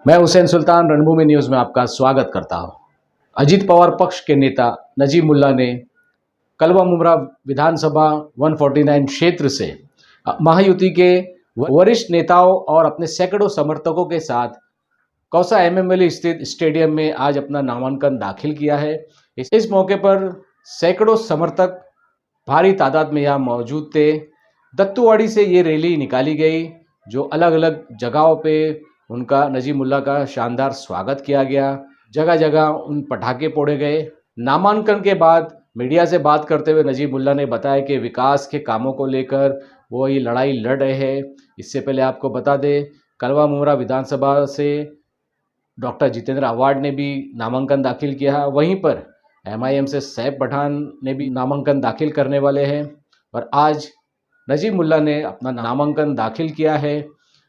मैं हुसैन सुल्तान रणभूमि न्यूज़ में आपका स्वागत करता हूं। अजीत पवार पक्ष के नेता नजीब मुल्ला ने कलवा मुमरा विधानसभा 149 क्षेत्र से महायुति के वरिष्ठ नेताओं और अपने सैकड़ों समर्थकों के साथ कौसा एमएमएलए स्थित स्टेडियम में आज अपना नामांकन दाखिल किया है। इस मौके पर सैकड़ों समर्थक भारी तादाद में यहाँ मौजूद थे। दत्तूवाड़ी से ये रैली निकाली गई, जो अलग अलग जगहों पे उनका नजीब मुल्ला का शानदार स्वागत किया गया। जगह जगह उन पटाखे फोड़े गए। नामांकन के बाद मीडिया से बात करते हुए नजीब मुल्ला ने बताया कि विकास के कामों को लेकर वो ये लड़ाई लड़ रहे हैं। इससे पहले आपको बता दें, कलवा मुमरा विधानसभा से डॉक्टर जितेंद्र अवार्ड ने भी नामांकन दाखिल किया। वहीं पर एमआईएम से सैफ पठान ने भी नामांकन दाखिल करने वाले हैं और आज नजीब मुल्ला ने अपना नामांकन दाखिल किया है।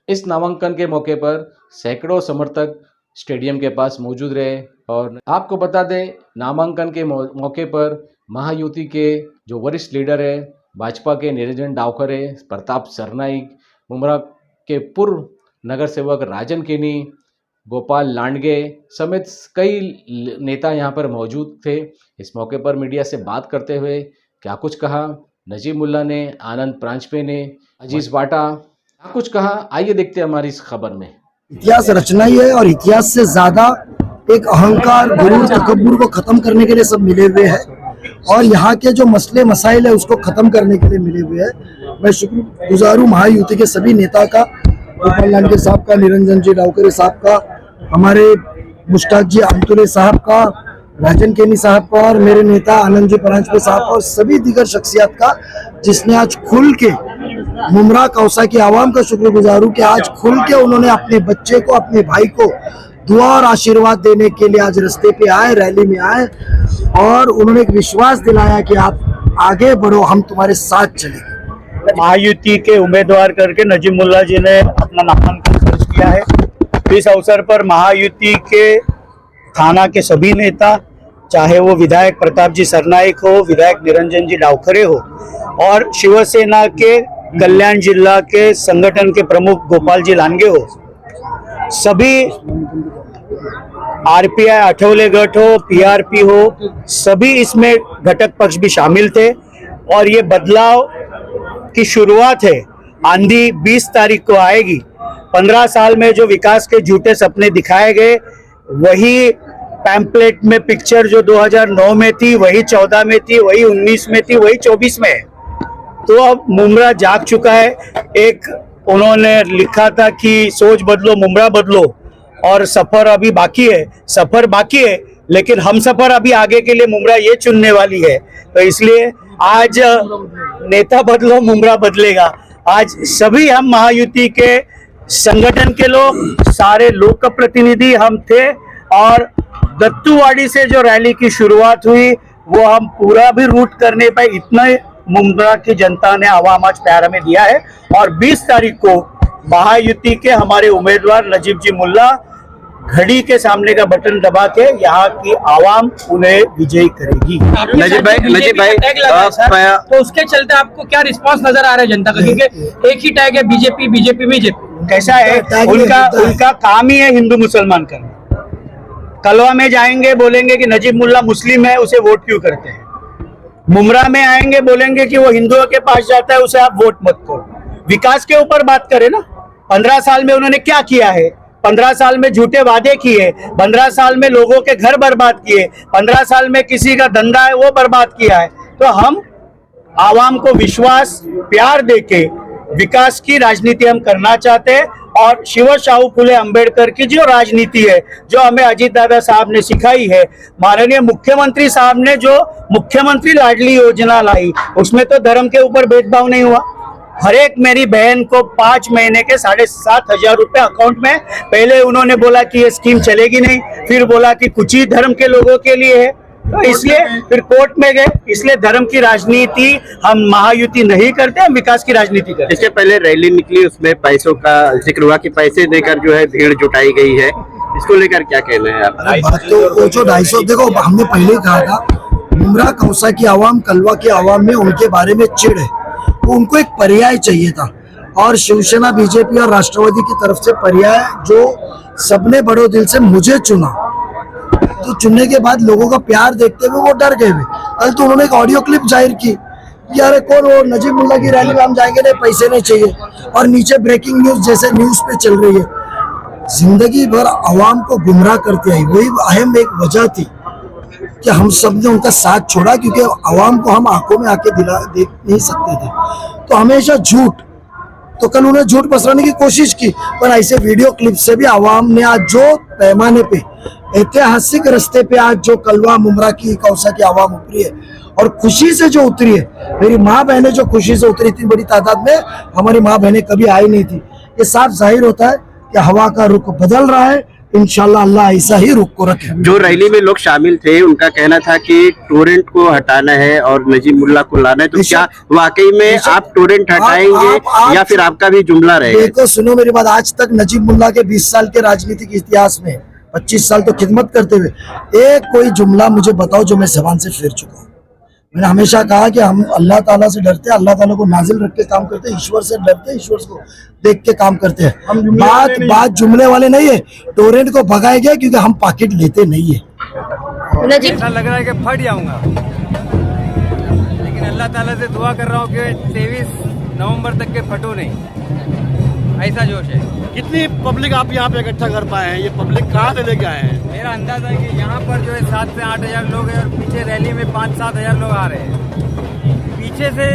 इस नामांकन के मौके पर सैकड़ों समर्थक स्टेडियम के पास मौजूद रहे। और आपको बता दें, नामांकन के मौके पर महायुति के जो वरिष्ठ लीडर है, भाजपा के निरंजन डावखरे, प्रताप सरनाईक, मुमरा के पूर्व नगर सेवक राजन केनी, गोपाल लांडगे समेत कई नेता यहाँ पर मौजूद थे। इस मौके पर मीडिया से बात करते हुए क्या कुछ कहा नजीब मुल्ला ने, आनंद प्रांजपे ने, अजीज बाटा क्या कुछ कहा, आइए देखते हैं हमारी इस खबर में। इतिहास रचना ही है और इतिहास से ज्यादा एक अहंकार, गुरूर, तकब्बुर को खत्म करने के लिए सब मिले हुए हैं और यहाँ के जो मसले मसाइल है उसको खत्म करने के लिए मिले हुए हैं। मैं शुक्रगुजार हूँ महायुति के सभी नेता का, गोपाल लांडगे साहब का, निरंजन जी डावखरे साहब का, हमारे मुश्ताक जी आमतुले साहब का, राजन केनी साहब का और मेरे नेता आनंद जी प्रांजपे साहब का और सभी दीगर शख्सियत का, जिसने आज खुल के मुमरा कौसा की आवाम का शुक्रगुजार हूँ कि आज खुल के उन्होंने अपने बच्चे को, अपने भाई को दुआ और आशीर्वाद देने के लिए आज रास्ते पे आए, रैली में आए और उन्होंने एक विश्वास दिलाया कि आप आगे बढ़ो, हम तुम्हारे साथ चलेंगे। महायुति के उम्मीदवार करके नजीब मुल्ला जी ने अपना नामांकन दर्ज किया है। इस अवसर पर महायुति के थाना के सभी नेता, चाहे वो विधायक प्रताप जी सरनाईक हो, विधायक निरंजन जी डावखरे हो और शिवसेना के कल्याण जिला के संगठन के प्रमुख गोपाल जी लांडगे हो, सभी आरपीआई आठवले गठ हो, पीआरपी हो, सभी इसमें घटक पक्ष भी शामिल थे और ये बदलाव की शुरुआत है। आंधी 20 तारीख को आएगी। 15 साल में जो विकास के झूठे सपने दिखाए गए, वही पैम्पलेट में पिक्चर जो 2009 में थी, वही 14 में थी, वही 19 में थी, वही 24 में है। तो अब मुमरा जाग चुका है। एक उन्होंने लिखा था कि सोच बदलो, मुमरा बदलो, और सफर अभी बाकी है। सफर बाकी है लेकिन हम सफर अभी आगे के लिए मुमरा ये चुनने वाली है। तो इसलिए आज नेता बदलो, मुमरा बदलेगा। आज सभी हम महायुति के संगठन के लोग, सारे लोक प्रतिनिधि हम थे और दत्तूवाड़ी से जो रैली की शुरुआत हुई वो हम पूरा भी रूट करने पाए। इतना मुमरा की जनता ने आवाम आज प्यार में दिया है और 20 तारीख को महायुति के हमारे उम्मीदवार नजीब जी मुल्ला घड़ी के सामने का बटन दबा के यहाँ की आवाम उन्हें विजयी करेगी। नजीब भाई तो उसके चलते आपको क्या रिस्पांस नजर आ रहा है जनता का, क्योंकि एक ही टैग है बीजेपी बीजेपी बीजेपी। कैसा है, उनका काम ही है हिंदू मुसलमान करना। कलवा में जाएंगे बोलेंगे कि नजीब मुल्ला मुस्लिम है, उसे वोट क्यों करते हैं। मुमरा में आएंगे बोलेंगे कि वो हिंदुओं के पास जाता है, उसे आप वोट मत करो। विकास के ऊपर बात करें ना। 15 साल में उन्होंने क्या किया है? 15 साल में झूठे वादे किए, 15 साल में लोगों के घर बर्बाद किए, 15 साल में किसी का धंधा है वो बर्बाद किया है। तो हम आवाम को विश्वास, प्यार देके विकास की राजनीति हम करना चाहते हैं और शिव शाहू फुले अंबेडकर की जो राजनीति है, जो हमें अजीत दादा साहब ने सिखाई है, माननीय मुख्यमंत्री साहब ने जो मुख्यमंत्री लाडली योजना लाई, उसमें तो धर्म के ऊपर भेदभाव नहीं हुआ। हर एक मेरी बहन को 5 महीने के 7,500 रुपए अकाउंट में। पहले उन्होंने बोला कि ये स्कीम चलेगी नहीं, फिर बोला कि कुछ ही धर्म के लोगों के लिए है, तो इसलिए फिर कोर्ट में गए। इसलिए धर्म की राजनीति हम महायुति नहीं करते, हम विकास की राजनीति करते। इसके पहले रैली निकली, उसमें पैसों का जिक्र हुआ कि पैसे देकर जो है भीड़ जुटाई गई है, इसको लेकर क्या कहना है आप? बात तो वो जो 250, देखो हमने पहले ही कहा था, मुमरा कौसा की आवाम, कलवा की आवाम में उनके बारे में चिढ़ है, तो उनको एक पर्याय चाहिए था। और शिवसेना, बीजेपी और राष्ट्रवादी की तरफ से पर्याय जो सबने बड़े दिल से मुझे चुना, तो चुनने के बाद लोगों का प्यार देखते हुए वो डर गए हुए। कल तो उन्होंने एक ऑडियो क्लिप जाहिर की कि अरे कौन वो नजीब मुल्ला की रैली में हम जाएंगे, नहीं पैसे नहीं चाहिए, और नीचे ब्रेकिंग न्यूज जैसे न्यूज पे चल रही है। जिंदगी भर अवाम को गुमराह करते आई, वही अहम एक वजह थी कि हम सब ने उनका साथ छोड़ा, क्योंकि अवाम को हम आंखों में आके देख नहीं सकते थे। तो हमेशा झूठ, तो कल उन्होंने झूठ पसराने की कोशिश की, पर ऐसे वीडियो क्लिप से भी अवाम ने आज जो पैमाने पे ऐतिहासिक रास्ते पे आज जो कलवा मुमरा की कौसा की आवाम उतरी है और खुशी से जो उतरी है, मेरी माँ बहनें जो खुशी से उतरी, इतनी बड़ी तादाद में हमारी माँ बहनें कभी आई नहीं थी। ये साफ जाहिर होता है कि हवा का रुख बदल रहा है। इंशाल्लाह अल्लाह ऐसा ही रुख को रखे। जो रैली में लोग शामिल थे उनका कहना था कि टोरेंट को हटाना है और नजीब मुल्ला को लाना है, तो क्या वाकई में आप टोरेंट हटाएंगे या फिर आपका भी जुमला रहेगा? देखो सुनो मेरी बात, आज तक नजीब मुल्ला के 20 साल के राजनीतिक इतिहास में 25 साल तो खिदमत करते हुए एक कोई जुमला मुझे बताओ जो मैं जबान से फेर चुका हूँ। मैंने हमेशा कहा कि हम अल्लाह ताला से डरते हैं, अल्लाह ताला को नाजिल रख के काम करते हैं, ईश्वर से डरते हैं, ईश्वर को देख के काम करते हैं। बात जुमले वाले नहीं है, टोरेंट को भगाएंगे क्योंकि हम पॉकेट लेते नहीं है। नजीब ऐसा लग रहा है कि फट जाऊंगा, लेकिन अल्लाह ताला से दुआ कर रहा हूँ कि 23 नवंबर तक के फटो नहीं, ऐसा जोश है। कितनी पब्लिक आप यहाँ पे इकट्ठा कर पाए हैं? ये पब्लिक कहाँ से लेके आए हैं? मेरा अंदाजा है कि यहाँ पर जो है 7 से 8 हजार लोग हैं और पीछे रैली में 5-7 हजार लोग आ रहे हैं। पीछे से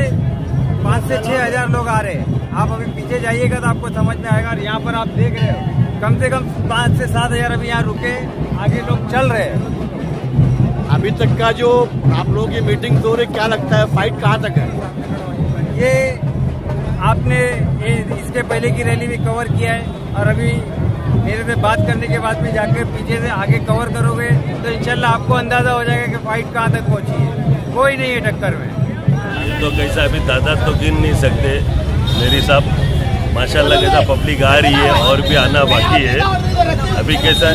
5 से 6 हजार लोग आ रहे हैं। आप अभी पीछे जाइएगा तो आपको समझ में आएगा। और यहाँ पर आप देख रहे हो कम से कम 5 से 7 हजार अभी यहाँ रुके, आगे लोग चल रहे हैं। अभी तक का जो आप लोगों की मीटिंग हो रही, क्या लगता है फाइट कहाँ तक है? ये आपने इसके पहले की रैली भी कवर किया है और अभी मेरे से बात करने के बाद भी जाकर पीछे से आगे कवर करोगे तो इंशाल्लाह आपको अंदाजा हो जाएगा कि फाइट कहाँ तक पहुँची है। कोई नहीं है टक्कर में। तो कैसा अभी तादाद तो गिन नहीं सकते मेरी साहब, माशाल्लाह कैसा पब्लिक आ रही है और भी आना बाकी है। अभी कैसा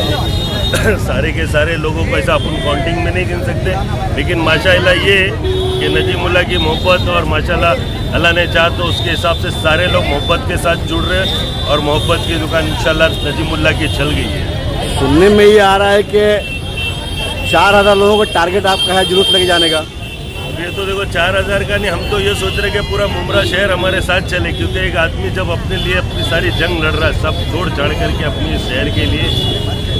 सारे के सारे लोगों को ऐसा अपन काउंटिंग में नहीं गिन सकते, लेकिन माशाल्लाह ये कि नजीब मुल्ला की मोहब्बत और माशाल्लाह अल्लाह ने चाहा तो उसके हिसाब से सारे लोग मोहब्बत के साथ जुड़ रहे हैं और मोहब्बत की दुकान इंशाल्लाह नजीब मुल्ला की चल गई है। सुनने में ये आ रहा है कि 4000 लोगों को टारगेट आपका है जुलूस लेके जाने का। ये तो देखो 4000 का नहीं, हम तो ये सोच रहे कि पूरा मुमरा शहर हमारे साथ चले, क्योंकि एक आदमी जब अपने लिए अपनी सारी जंग लड़ रहा है, सब छोड़ छाड़ करके अपने शहर के लिए,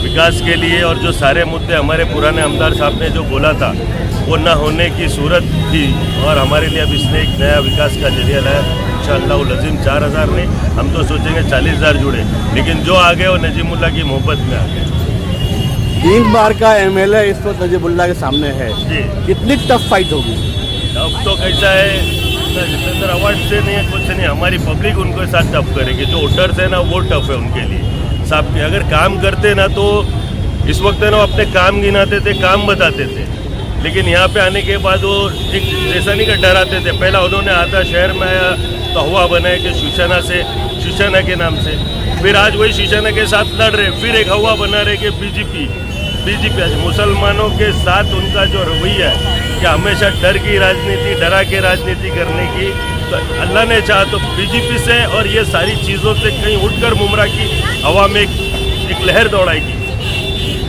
विकास के लिए, और जो सारे मुद्दे हमारे पुराने आमदार साहब ने जो बोला था वो न होने की सूरत थी, और हमारे लिए अब इसने एक नया विकास का जरिया लाया। इंशाअल्लाह लज़ीम 4000 नहीं, हम तो सोचेंगे 40000 जुड़े, लेकिन जो आ गए वो नजीब मुल्ला की मोहब्बत में आ गए। 3 बार का MLA इस वक्त नजीब मुल्ला के सामने है जी, कितनी टफ फाइट होगी? अब तो कैसा है, जितेंद्र अवार्ड से नहीं है, कुछ नहीं, हमारी पब्लिक उनके साथ टफ करेगी। जो वोटर्स है ना वो टफ है उनके लिए। साहब अगर काम करते ना तो इस वक्त है ना अपने काम गिनाते थे, काम बताते थे, लेकिन यहाँ पे आने के बाद वो एक जैसा नहीं कर डराते थे। पहला उन्होंने आता शहर में आया तो हवा बनाए कि शिवसेना के नाम से, फिर आज वही शिवसेना के साथ लड़ रहे, फिर एक हवा बना रहे कि बीजेपी आज मुसलमानों के साथ उनका जो रवैया है कि हमेशा डर की राजनीति, डरा के राजनीति करने की, तो अल्लाह ने चाहा तो बीजेपी से और ये सारी चीज़ों से कहीं उठकर मुमरा की हवा में एक लहर दौड़ाएगी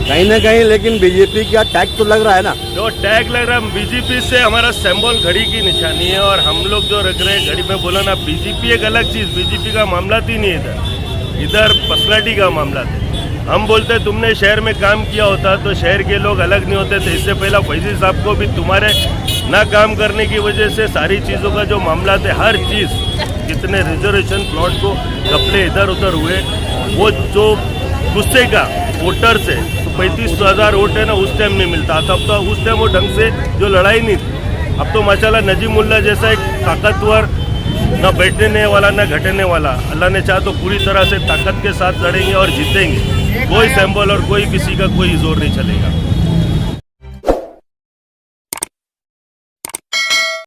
कहीं ना कहीं। लेकिन बीजेपी का टैग तो लग रहा है ना? जो टैग लग रहा है बीजेपी से, हमारा सिंबल घड़ी की निशानी है, और हम लोग जो रख रहे हैं घड़ी में बोला ना, बीजेपी एक अलग चीज़, बीजेपी का मामला ही नहीं है इधर पर्सनैलिटी का मामला था। हम बोलते तुमने शहर में काम किया होता तो शहर के लोग अलग नहीं होते थे। इससे पहला फैजी साहब को भी तुम्हारे ना काम करने की वजह से सारी चीज़ों का जो मामला थे, हर चीज़, जितने रिजर्वेशन प्लॉट को घपले इधर उधर हुए, वो जो गुस्से का वोटर से 35,000 वोट है ना, उस टाइम नहीं मिलता। तब तो उस टाइम वो ढंग से जो लड़ाई नहीं थी। अब तो माशाल्लाह नजीब मुल्ला जैसा एक ताकतवर, ना बैठने वाला ना घटने वाला, अल्लाह ने चाहा तो पूरी तरह से ताकत के साथ लड़ेंगे और जीतेंगे। कोई सिंबल और कोई किसी का कोई जोर नहीं चलेगा।